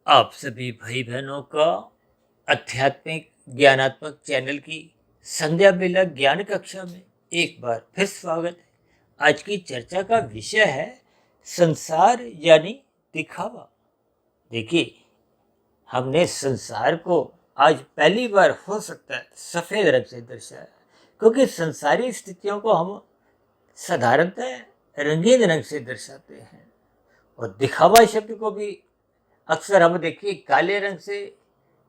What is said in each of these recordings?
आप सभी भाई बहनों का आध्यात्मिक ज्ञानात्मक चैनल की संध्या बेला ज्ञान कक्षा में एक बार फिर स्वागत है। आज की चर्चा का विषय है संसार यानी दिखावा। देखिए, हमने संसार को आज पहली बार हो सकता है सफेद रंग से दर्शाया, क्योंकि संसारी स्थितियों को हम साधारणतः रंगीन रंग से दर्शाते हैं और दिखावा शब्द को भी अक्सर हम देखिए काले रंग से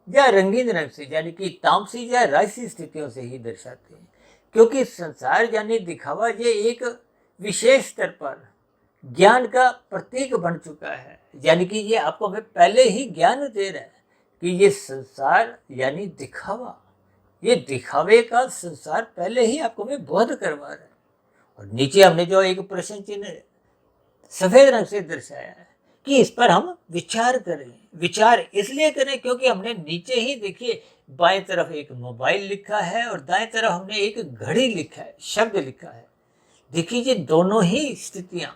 या रंगीन रंग से यानी कि तामसी या राजसी स्थितियों से ही दर्शाते हैं, क्योंकि संसार यानी दिखावा ये एक विशेष स्तर पर ज्ञान का प्रतीक बन चुका है। यानी कि ये आपको हमें पहले ही ज्ञान दे रहा है कि ये संसार यानी दिखावा, ये दिखावे का संसार पहले ही आपको हमें बोध करवा रहा है। और नीचे हमने जो एक प्रश्न चिन्ह सफेद रंग से दर्शाया है कि इस पर हम विचार करें। विचार इसलिए करें क्योंकि हमने नीचे ही देखिए बाएं तरफ एक मोबाइल लिखा है और दाएं तरफ हमने एक घड़ी लिखा है, शब्द लिखा है। देखिए, ये दोनों ही स्थितियां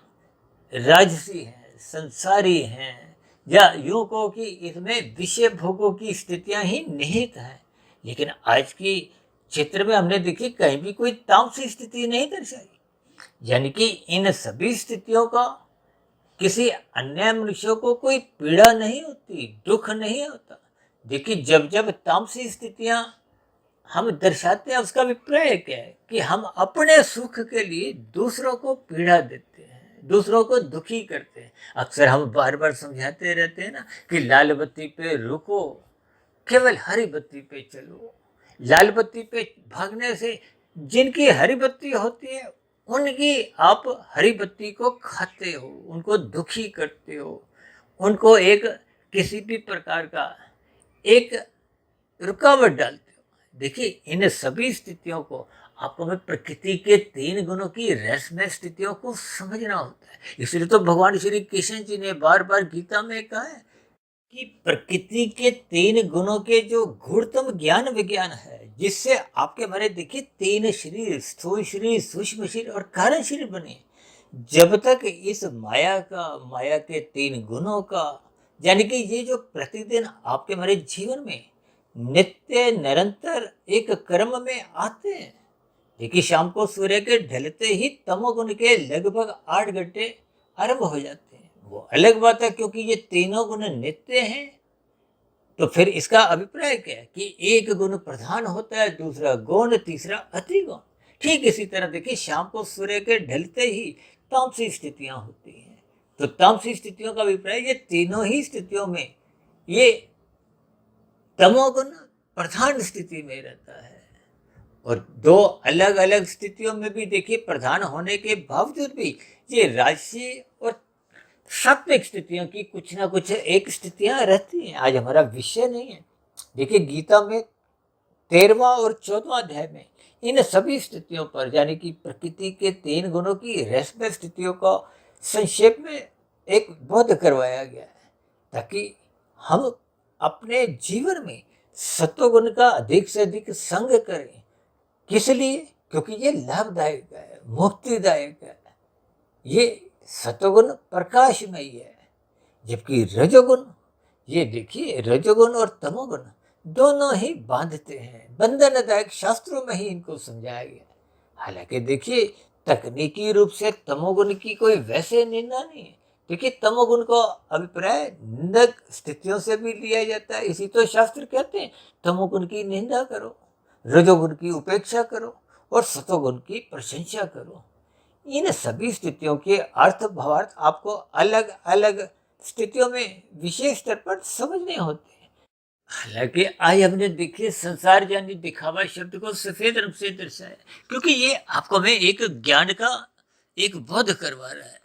राजसी हैं, संसारी हैं, या यूं कहो कि इसमें विषय भोगों की स्थितियां ही निहित हैं। लेकिन आज की चित्र में हमने देखी कहीं भी कोई तामसी स्थिति नहीं दर्शाई। यानी कि इन सभी स्थितियों का किसी अन्य मनुष्य को कोई पीड़ा नहीं होती, दुख नहीं होता। देखिए, जब जब तामसी स्थितियां हम दर्शाते हैं, उसका अभिप्राय क्या है कि हम अपने सुख के लिए दूसरों को पीड़ा देते हैं, दूसरों को दुखी करते हैं। अक्सर हम बार बार समझाते रहते हैं ना कि लाल बत्ती पे रुको, केवल हरी बत्ती पे चलो। लाल बत्ती पे भागने से जिनकी हरी बत्ती होती है उनकी आप हरी बत्ती को खाते हो, उनको दुखी करते हो, उनको एक किसी भी प्रकार का एक रुकावट डालते हो। देखिए, इन सभी स्थितियों को आपको में प्रकृति के 3 गुणों की रहस्यमय स्थितियों को समझना होता है। इसलिए तो भगवान श्री कृष्ण जी ने बार बार गीता में कहा है कि प्रकृति के 3 गुणों के जो गूढ़तम ज्ञान विज्ञान है, जिससे आपके हमारे देखिए 3 शरीर, स्थूल शरीर, सूक्ष्म शरीर और कारण शरीर बने। जब तक इस माया के 3 गुणों का यानी कि ये जो प्रतिदिन आपके हमारे जीवन में नित्य निरंतर एक क्रम में आते हैं। देखिए, शाम को सूर्य के ढलते ही तमोगुण के लगभग 8 घंटे आरंभ हो जाते हैं। वो अलग बात है, क्योंकि ये तीनों गुण नित्य हैं। तो फिर इसका अभिप्राय क्या है कि एक गुण प्रधान होता है, दूसरा गौण, तीसरा अति गौण। ठीक इसी तरह देखिए, शाम को सूर्य के ढलते ही तामसी स्थितियां होती हैं। तो तामसी स्थितियों का अभिप्राय ये तीनों ही स्थितियों में ये तमोगुण प्रधान स्थिति में रहता है। और 2 अलग अलग स्थितियों में भी देखिए प्रधान होने के बावजूद भी ये राजसी और सात्विक स्थितियों की कुछ ना कुछ एक स्थितियां रहती हैं। आज हमारा विषय नहीं है। देखिए, गीता में 13वां और 14वां अध्याय में इन सभी स्थितियों पर यानी कि प्रकृति के 3 गुणों की रहस्यमय स्थितियों का संक्षेप में एक बोध करवाया गया है, ताकि हम अपने जीवन में सत्वगुण का अधिक से अधिक संग करें। किस लिए? क्योंकि ये लाभदायक है, मुक्तिदायक है। ये सत्वगुण प्रकाशमयी है, जबकि रजोगुण, ये देखिए रजोगुण और तमोगुण दोनों ही बांधते हैं, बंधनदायक। शास्त्रों में ही इनको समझाया गया। हालांकि देखिए, तकनीकी रूप से तमोगुण की कोई वैसे निंदा नहीं है। देखिए, तमोगुण को अभिप्राय निंदक स्थितियों से भी लिया जाता है। इसी तो शास्त्र कहते हैं, तमोगुण की निंदा करो, रजोगुण की उपेक्षा करो और सतोगुण की प्रशंसा करो। इन सभी स्थितियों के अर्थ भावार्थ आपको अलग अलग स्थितियों में विशेष स्तर पर समझने होते हैं। हालांकि आज हमने देखिए संसार यानी दिखावा शब्द को सफेद रंग से दर्शाया, क्योंकि ये आपको हमें एक ज्ञान का एक बोध करवा रहा है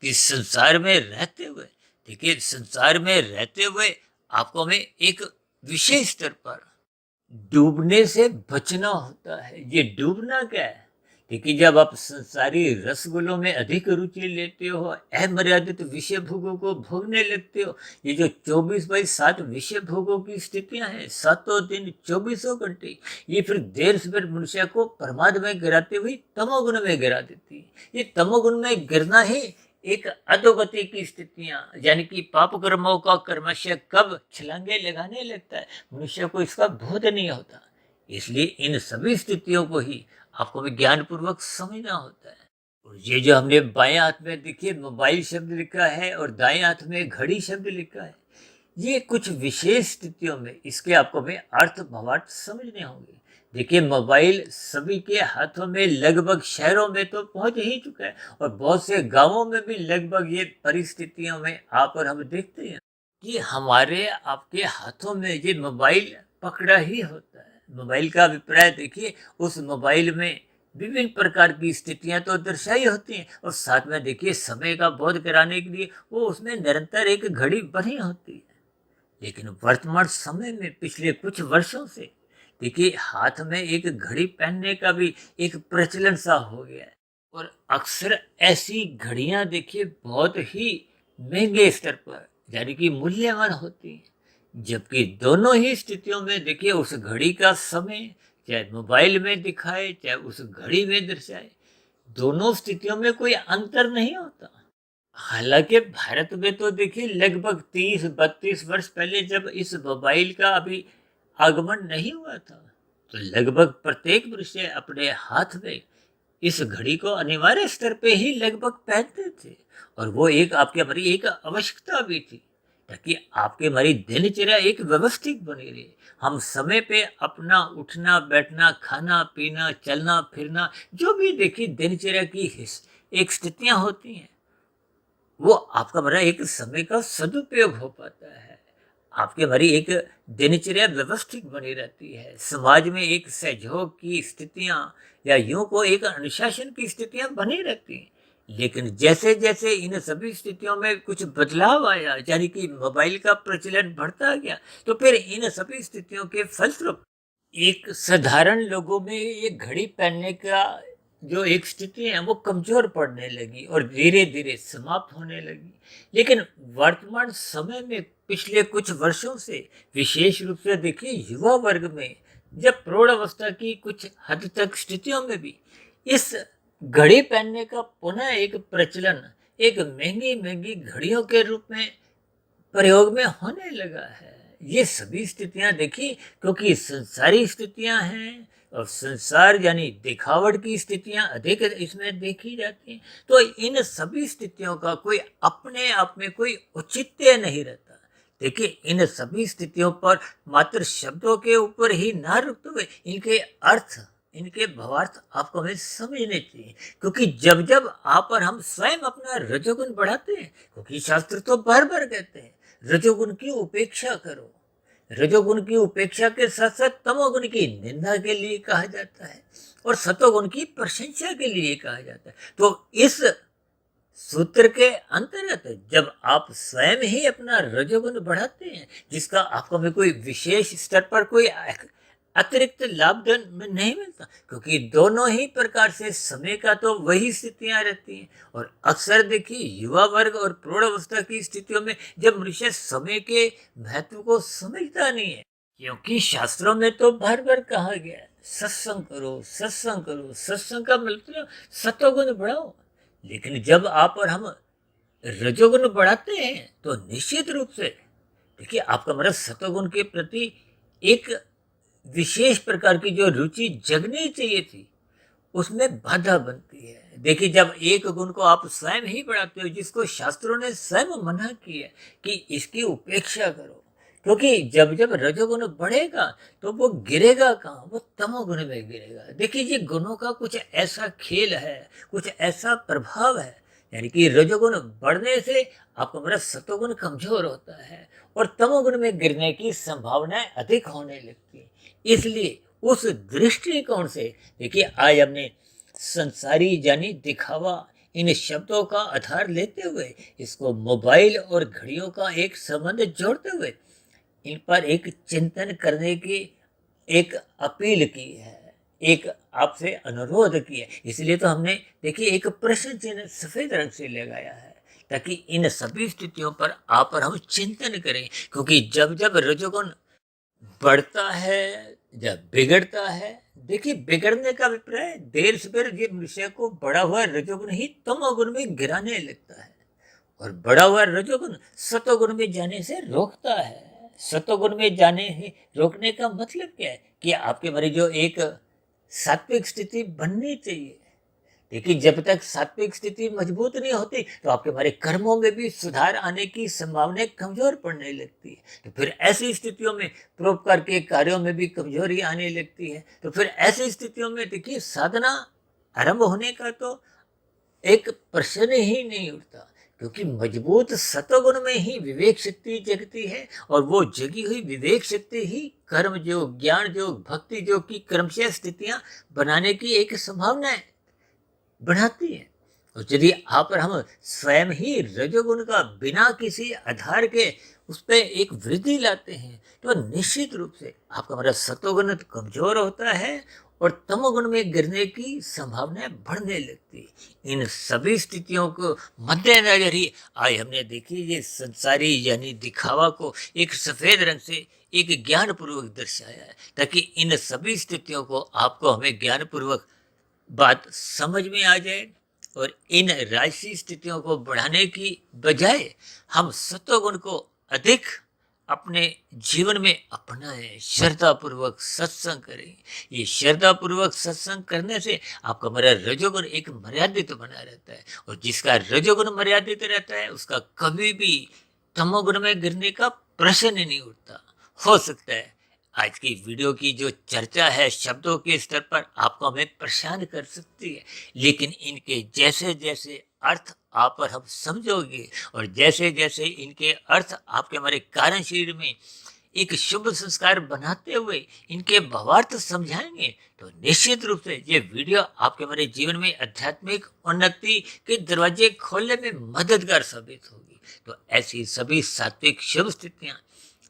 कि संसार में रहते हुए, देखिए संसार में रहते हुए आपको हमें एक विशेष स्तर पर डूबने से बचना होता है। ये डूबना क्या है? देखिए, जब आप संसारी रसगुल्लों में अधिक रुचि लेते हो, अमर्यादित विषय भोगों को भोगने लगते हो, ये जो 24/7 विषय भोगों की स्थितियां हैं, सातों दिन 24 घंटे, ये फिर देर से देर मनुष्य को प्रमाद में गिराते हुए तमोगुण में गिरा देती है। ये तमोगुण में गिरना ही एक अधोगति की स्थितियां, यानी कि पाप कर्मों का कर्मशय कब छलांगे लगाने लगता है, मनुष्य को इसका बोध नहीं होता। इसलिए इन सभी स्थितियों को ही आपको विज्ञान पूर्वक समझना होता है। और ये जो हमने बाएं हाथ में देखिए मोबाइल शब्द लिखा है और दाएं हाथ में घड़ी शब्द लिखा है, ये कुछ विशेष स्थितियों में इसके आपको में अर्थ भावार्थ समझने होंगे। देखिए मोबाइल सभी के हाथों में, लगभग शहरों में तो पहुंच ही चुका है और बहुत से गांवों में भी लगभग ये परिस्थितियों में आप और हम देखते हैं कि हमारे आपके हाथों में ये मोबाइल पकड़ा ही होता है। मोबाइल का अभिप्राय देखिए, उस मोबाइल में विभिन्न प्रकार की स्थितियां तो दर्शाई होती हैं और साथ में देखिए समय का बोध कराने के लिए वो उसमें निरंतर एक घड़ी बनी होती है। लेकिन वर्तमान समय में पिछले कुछ वर्षों से देखिए हाथ में एक घड़ी पहनने का भी एक प्रचलन सा हो गया है और अक्सर ऐसी घड़ियां देखिए बहुत ही महंगे स्तर पर, यानी कि मूल्यवान होती हैं। जबकि दोनों ही स्थितियों में देखिए उस घड़ी का समय चाहे मोबाइल में दिखाए चाहे उस घड़ी में दर्शाए, दोनों स्थितियों में कोई अंतर नहीं होता। हालांकि भारत में तो देखिए लगभग 30-32 वर्ष पहले जब इस मोबाइल का अभी आगमन नहीं हुआ था, तो लगभग प्रत्येक मनुष्य अपने हाथ में इस घड़ी को अनिवार्य स्तर पे ही लगभग पहनते थे और वो एक आपके हमारी एक आवश्यकता भी थी, ताकि आपके हमारी दिनचर्या एक व्यवस्थित बनी रहे। हम समय पे अपना उठना बैठना, खाना पीना, चलना फिरना, जो भी देखिए दिनचर्या की एक स्थितियां होती हैं, वो आपका हमारा एक समय का सदुपयोग हो पाता है। आपके हमारी एक दिनचर्या व्यवस्थित बनी रहती है, समाज में एक सहयोग की स्थितियां या यूं को एक अनुशासन की स्थितियां बनी रहती हैं। लेकिन जैसे जैसे इन सभी स्थितियों में कुछ बदलाव आया, यानी कि मोबाइल का प्रचलन बढ़ता गया, तो फिर इन सभी स्थितियों के फलस्वरूप एक साधारण लोगों में ये घड़ी पहनने का जो एक स्थिति है वो कमजोर पड़ने लगी और धीरे धीरे समाप्त होने लगी। लेकिन वर्तमान समय में पिछले कुछ वर्षों से विशेष रूप से देखिए युवा वर्ग में, जब प्रौढ़ अवस्था की कुछ हद तक स्थितियों में भी इस घड़ी पहनने का पुनः एक प्रचलन एक महंगी महंगी घड़ियों के रूप में प्रयोग में होने लगा है। ये सभी स्थितियां देखिए क्योंकि संसारी स्थितियां हैं और संसार यानी दिखावट की स्थितियां अधिक इसमें देखी जाती हैं, तो इन सभी स्थितियों का कोई अपने आप में कोई औचित्य नहीं रहता। देखिए इन सभी स्थितियों पर मात्र शब्दों के ऊपर ही ना रुकते हुए इनके अर्थ, इनके भावार्थ आपको हमें समझने चाहिए। क्योंकि जब जब आप और हम स्वयं अपना रजोगुण बढ़ाते हैं, क्योंकि शास्त्र तो बार बार कहते हैं रजोगुण की उपेक्षा करो, रजोगुण की उपेक्षा के साथ साथ तमोगुण की निंदा के लिए कहा जाता है और सतोगुण की प्रशंसा के लिए कहा जाता है। तो इस सूत्र के अंतर्गत जब आप स्वयं ही अपना रजोगुण बढ़ाते हैं, जिसका आपको में कोई विशेष स्तर पर कोई अतिरिक्त लाभधन में नहीं मिलता, क्योंकि दोनों ही प्रकार से समय का तो वही स्थितियां रहती हैं। और अक्सर देखिए युवा वर्ग और प्रौढ़ अवस्था की स्थितियों में जब मनुष्य समय के महत्व को समझता नहीं है, क्योंकि शास्त्रों में तो बार बार कहा गया है सत्संग करो सत्संग करो, सत्संग का मतलब सतोगुण बढ़ाओ। लेकिन जब आप और हम रजोगुण बढ़ाते हैं तो निश्चित रूप से देखिए आपका मतलब सतोगुण के प्रति एक विशेष प्रकार की जो रुचि जगनी चाहिए थी उसमें बाधा बनती है। देखिए जब एक गुण को आप स्वयं ही बढ़ाते हो, जिसको शास्त्रों ने स्वयं मना किया कि इसकी उपेक्षा करो, क्योंकि जब जब रजोगुण बढ़ेगा तो वो गिरेगा कहाँ, वो तमोगुण में गिरेगा। देखिए ये गुणों का कुछ ऐसा खेल है, कुछ ऐसा प्रभाव है, यानी कि रजोगुण बढ़ने से आपका मतलब सतोगुण कमजोर होता है और तमोगुण में गिरने की संभावनाएं अधिक होने लगती है। इसलिए उस दृष्टिकोण से देखिए आज हमने संसारी यानी दिखावा इन शब्दों का आधार लेते हुए इसको मोबाइल और घड़ियों का एक संबंध जोड़ते हुए इन पर एक चिंतन करने की एक अपील की है, एक आपसे अनुरोध किया है। इसलिए तो हमने देखिए एक प्रश्न चिन्ह सफेद रंग से लगाया है, ताकि इन सभी स्थितियों पर आप और हम चिंतन करें। क्योंकि जब जब रजोगुण बढ़ता है या बिगड़ता है, देखिए बिगड़ने का अभिप्राय देर सवेर ये मनुष्य को बढ़ा हुआ रजोगुण ही तमोगुण में गिराने लगता है। और बढ़ा हुआ रजोगुण सतोगुण में जाने से रोकता है। सतोगुण में जाने रोकने का मतलब क्या है कि आपके भरे जो एक सात्विक स्थिति बननी चाहिए। देखिए, जब तक सात्विक स्थिति मजबूत नहीं होती तो आपके हमारे कर्मों में भी सुधार आने की संभावनाएं कमजोर पड़ने लगती है। तो फिर ऐसी स्थितियों में परोपकार के कार्यों में भी कमजोरी आने लगती है। तो फिर ऐसी स्थितियों में देखिए, साधना आरंभ होने का तो एक प्रश्न ही नहीं उठता, क्योंकि मजबूत सतोगुण में ही विवेक शक्ति जगती है, और वो जगी हुई विवेक शक्ति ही कर्म योग, ज्ञान योग, भक्ति योग की क्रमशः स्थितियां बनाने की एक संभावना है, बढ़ाती है। और यदि आप और हम स्वयं ही रजोगुण का बिना किसी आधार के उस पर एक वृद्धि लाते हैं तो निश्चित रूप से आपका हमारा सतोगुण कमजोर होता है और तमोगुण में गिरने की संभावना बढ़ने लगती है। इन सभी स्थितियों को मद्देनजर ही आज हमने देखी ये संसारी यानी दिखावा को एक सफेद रंग से एक ज्ञान पूर्वक दर्शाया है, ताकि इन सभी स्थितियों को आपको हमें ज्ञान पूर्वक बात समझ में आ जाए और इन राजसी स्थितियों को बढ़ाने की बजाय हम सत्वगुण को अधिक अपने जीवन में अपनाएं, श्रद्धा पूर्वक सत्संग करें। ये श्रद्धा पूर्वक सत्संग करने से आपका हमारा रजोगुण एक मर्यादित बना रहता है, और जिसका रजोगुण मर्यादित रहता है उसका कभी भी तमोगुण में गिरने का प्रश्न ही नहीं उठता। हो सकता है आज की वीडियो की जो चर्चा है शब्दों के स्तर पर आपको हमें परेशान कर सकती है, लेकिन इनके जैसे जैसे अर्थ आप और हम समझोगे और जैसे जैसे इनके अर्थ आपके हमारे कारण शरीर में एक शुभ संस्कार बनाते हुए इनके भावार्थ समझाएंगे तो निश्चित रूप से ये वीडियो आपके हमारे जीवन में आध्यात्मिक उन्नति के दरवाजे खोलने में मददगार साबित होगी। तो ऐसी सभी सात्विक शुभ स्थितियां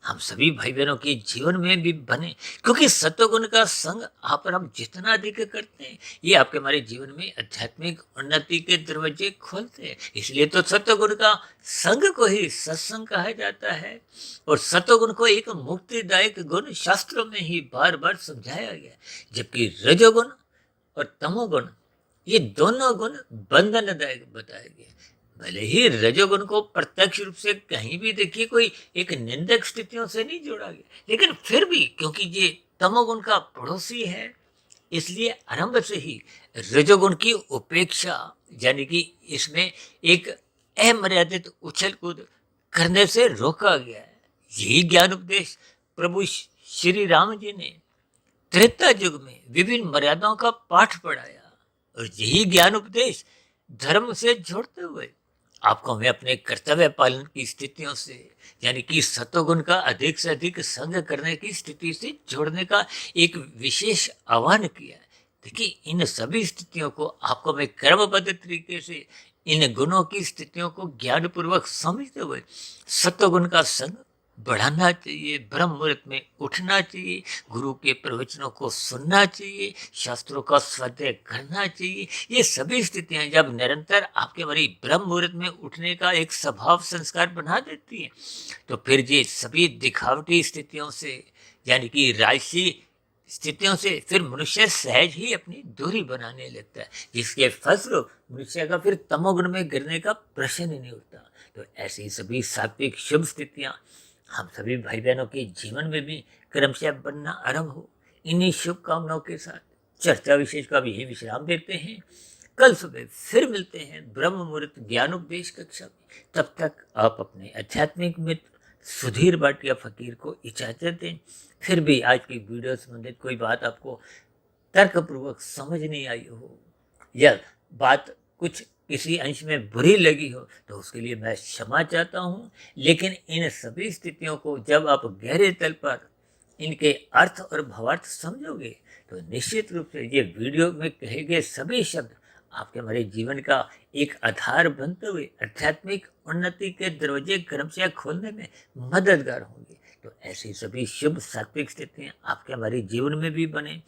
हम सभी भाई बहनों के जीवन में भी बने, क्योंकि सत्वगुण का संग आप और हम जितना अधिक करते हैं ये आपके हमारे जीवन में आध्यात्मिक उन्नति के दरवाजे खोलते हैं। इसलिए तो सत्वगुण का संग को ही सत्संग कहा जाता है, और सत्वगुण को एक मुक्तिदायक गुण शास्त्रों में ही बार बार समझाया गया, जबकि रजोगुण और तमोगुण ये दोनों गुण बंधनदायक बताए गए। भले ही रजोगुण को प्रत्यक्ष रूप से कहीं भी देखिए कोई एक निंदक स्थितियों से नहीं जोड़ा गया, लेकिन फिर भी क्योंकि ये तमोगुण का पड़ोसी है इसलिए आरंभ से ही रजोगुण की उपेक्षा यानी कि इसमें एक अमर्यादित उछल कूद करने से रोका गया है। यही ज्ञान उपदेश प्रभु श्री राम जी ने त्रेता युग में विभिन्न मर्यादाओं का पाठ पढ़ाया, और यही ज्ञान उपदेश धर्म से जोड़ते हुए आपको हमें अपने कर्तव्य पालन की स्थितियों से यानी कि सत्वगुण का अधिक से अधिक संग करने की स्थिति से जोड़ने का एक विशेष आह्वान किया है। देखिए, इन सभी स्थितियों को आपको हमें क्रमबद्ध तरीके से इन गुणों की स्थितियों को ज्ञानपूर्वक समझते हुए सत्वगुण का संग बढ़ाना चाहिए, ब्रह्म मुहूर्त में उठना चाहिए, गुरु के प्रवचनों को सुनना चाहिए, शास्त्रों का स्वाध्याय करना चाहिए। ये सभी स्थितियां जब निरंतर आपके हमारी ब्रह्म मुहूर्त में उठने का एक स्वभाव संस्कार बना देती हैं तो फिर ये सभी दिखावटी स्थितियों से यानी कि राजसी स्थितियों से फिर मनुष्य सहज ही अपनी दूरी बनाने लगता है, जिसके फलस्वरूप मनुष्य का फिर तमोगुण में गिरने का प्रश्न ही नहीं उठता। तो ऐसी सभी सात्विक शुभ स्थितियां हम सभी भाई बहनों के जीवन में भी क्रमशः बनना आरंभ हो। इन्हीं शुभकामनाओं के साथ चर्चा विशेष का भी यही विश्राम देते हैं। कल सुबह फिर मिलते हैं ब्रह्म मुहूर्त ज्ञानोपदेश कक्षा में। तब तक आप अपने आध्यात्मिक मित्र सुधीर भाटिया फकीर को इजाजत दें। फिर भी आज की वीडियो संबंधित कोई बात आपको तर्कपूर्वक समझ नहीं आई हो या बात कुछ किसी अंश में बुरी लगी हो तो उसके लिए मैं क्षमा चाहता हूँ, लेकिन इन सभी स्थितियों को जब आप गहरे तल पर इनके अर्थ और भावार्थ समझोगे तो निश्चित रूप से ये वीडियो में कहे गए सभी शब्द आपके हमारे जीवन का एक आधार बनते हुए आध्यात्मिक उन्नति के दरवाजे क्रमशः खोलने में मददगार होंगे। तो ऐसी सभी शुभ सात्विक स्थितियाँ आपके हमारे जीवन में भी बने।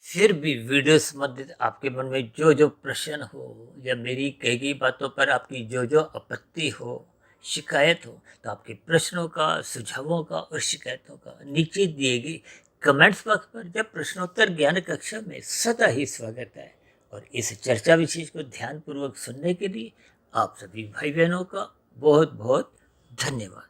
फिर भी वीडियो संबंधित आपके मन में जो जो प्रश्न हो या मेरी कही गई बातों पर आपकी जो जो आपत्ति हो, शिकायत हो, तो आपके प्रश्नों का, सुझावों का और शिकायतों का नीचे दिए गए कमेंट्स बॉक्स पर जब प्रश्नोत्तर ज्ञान कक्षा में सदा ही स्वागत है। और इस चर्चा विशेष को ध्यानपूर्वक सुनने के लिए आप सभी भाई बहनों का बहुत बहुत धन्यवाद।